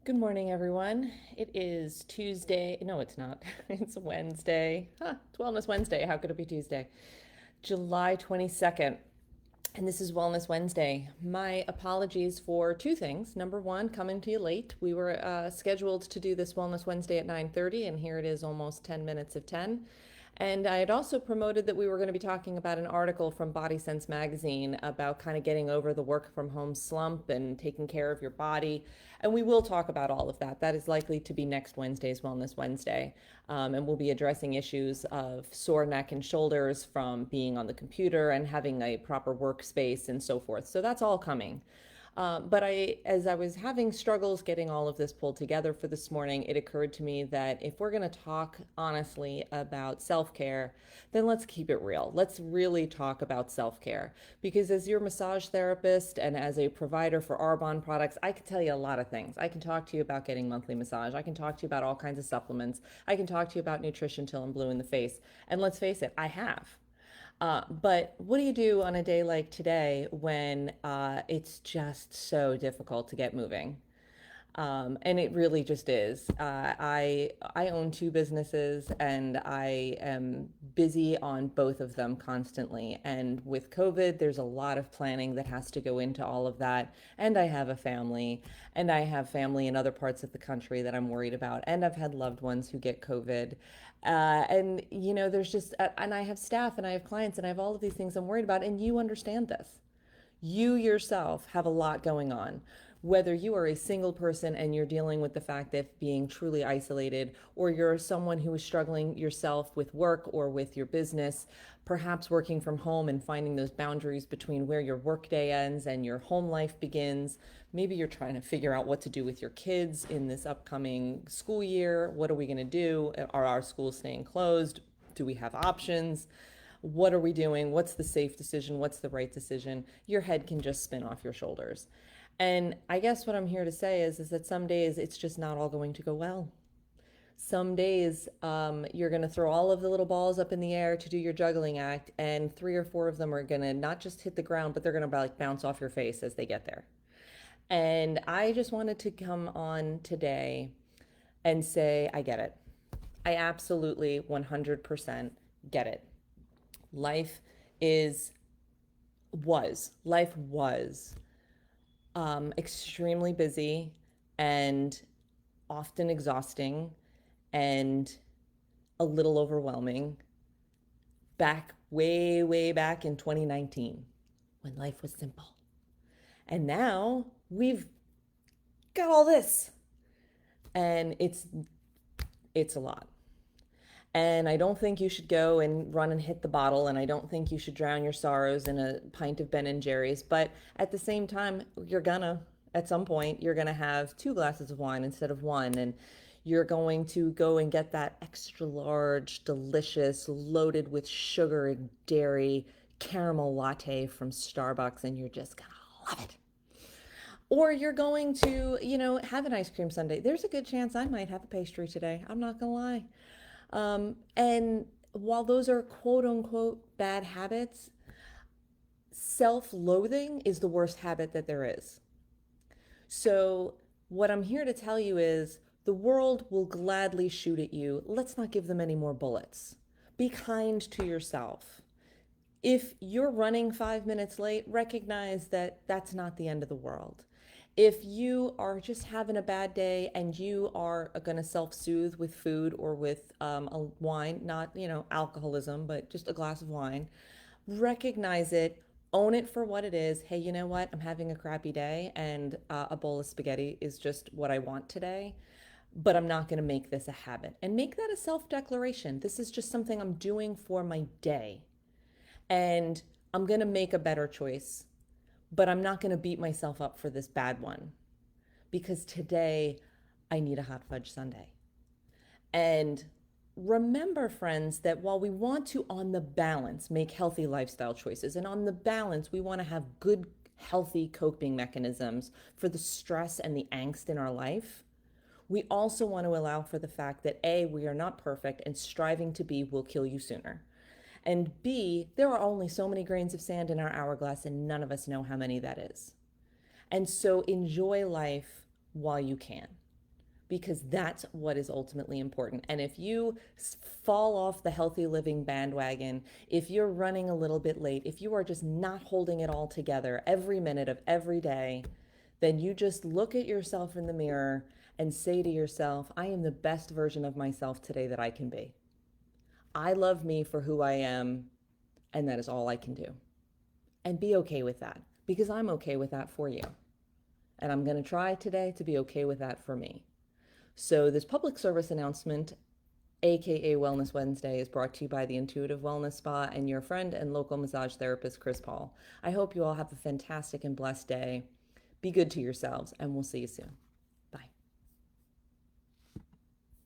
Good morning, everyone. It is Tuesday. No, it's not. It's Wednesday. It's Wellness Wednesday. How could it be Tuesday? July 22nd. And this is Wellness Wednesday. My apologies for two things. Number one, coming to you late. We were scheduled to do this Wellness Wednesday at 9:30, and here it is almost 10 minutes of 10. And I had also promoted that we were going to be talking about an article from Body Sense magazine about kind of getting over the work from home slump and taking care of your body. And we will talk about all of that. That is likely to be next Wednesday's Wellness Wednesday. And we'll be addressing issues of sore neck and shoulders from being on the computer and having a proper workspace and so forth. So that's all coming. As I was having struggles getting all of this pulled together for this morning, it occurred to me that if we're going to talk honestly about self care, then let's keep it real. Let's really talk about self care. Because as your massage therapist and as a provider for Arbonne products, I can tell you a lot of things. I can talk to you about getting monthly massage. I can talk to you about all kinds of supplements. I can talk to you about nutrition till I'm blue in the face. And let's face it, I have. But what do you do on a day like today when it's just so difficult to get moving? And it really just is. I own two businesses, and I am busy on both of them constantly. And with COVID, there's a lot of planning that has to go into all of that. And I have a family, and I have family in other parts of the country that I'm worried about. And I've had loved ones who get COVID. There's just, and I have staff, and I have clients, and I have all of these things I'm worried about. And you understand this. You yourself have a lot going on. Whether you are a single person and you're dealing with the fact that being truly isolated, or you're someone who is struggling yourself with work or with your business, perhaps working from home and finding those boundaries between where your workday ends and your home life begins. Maybe you're trying to figure out what to do with your kids in this upcoming school year. What are we going to do? Are our schools staying closed? Do we have options? What are we doing? What's the safe decision? What's the right decision? Your head can just spin off your shoulders. And I guess what I'm here to say is that some days it's just not all going to go well. Some days you're going to throw all of the little balls up in the air to do your juggling act, and three or four of them are going to not just hit the ground, but they're going to like bounce off your face as they get there. And I just wanted to come on today and say, I get it. I absolutely 100% get it. Life is, life was extremely busy and often exhausting and a little overwhelming back way back in 2019 when life was simple. And now we've got all this, and it's a lot. And I don't think you should go and run and hit the bottle, and I don't think you should drown your sorrows in a pint of Ben and Jerry's. But at the same time, at some point, you're gonna have two glasses of wine instead of one, and you're going to go and get that extra large, delicious, loaded with sugar and dairy caramel latte from Starbucks, and you're just gonna love it. Or you're going to, have an ice cream sundae. There's a good chance I might have a pastry today. I'm not gonna lie. And while those are quote unquote bad habits, self loathing is the worst habit that there is. So, what I'm here to tell you is the world will gladly shoot at you. Let's not give them any more bullets. Be kind to yourself. If you're running 5 minutes late, recognize that that's not the end of the world. If you are just having a bad day and you are going to self soothe with food or with a wine, not, alcoholism, but just a glass of wine, recognize it, own it for what it is. Hey, you know what? I'm having a crappy day, and a bowl of spaghetti is just what I want today. But I'm not going to make this a habit. And make that a self declaration. This is just something I'm doing for my day. And I'm going to make a better choice, but I'm not going to beat myself up for this bad one because today I need a hot fudge sundae. And remember, friends, that while we want to, on the balance, make healthy lifestyle choices, and on the balance, we want to have good, healthy coping mechanisms for the stress and the angst in our life, we also want to allow for the fact that A, we are not perfect, and striving to be will kill you sooner. And B, there are only so many grains of sand in our hourglass, and none of us know how many that is. And so enjoy life while you can. because that's what is ultimately important. And if you fall off the healthy living bandwagon, if you're running a little bit late, if you are just not holding it all together every minute of every day, then you just look at yourself in the mirror and say to yourself, I am the best version of myself today that I can be. I love me for who I am, and that is all I can do. And be okay with that, because I'm okay with that for you. And I'm going to try today to be okay with that for me. So this public service announcement, aka Wellness Wednesday, is brought to you by the Intuitive Wellness Spa and your friend and local massage therapist, Chris Paul. I hope you all have a fantastic and blessed day. Be good to yourselves, and we'll see you soon.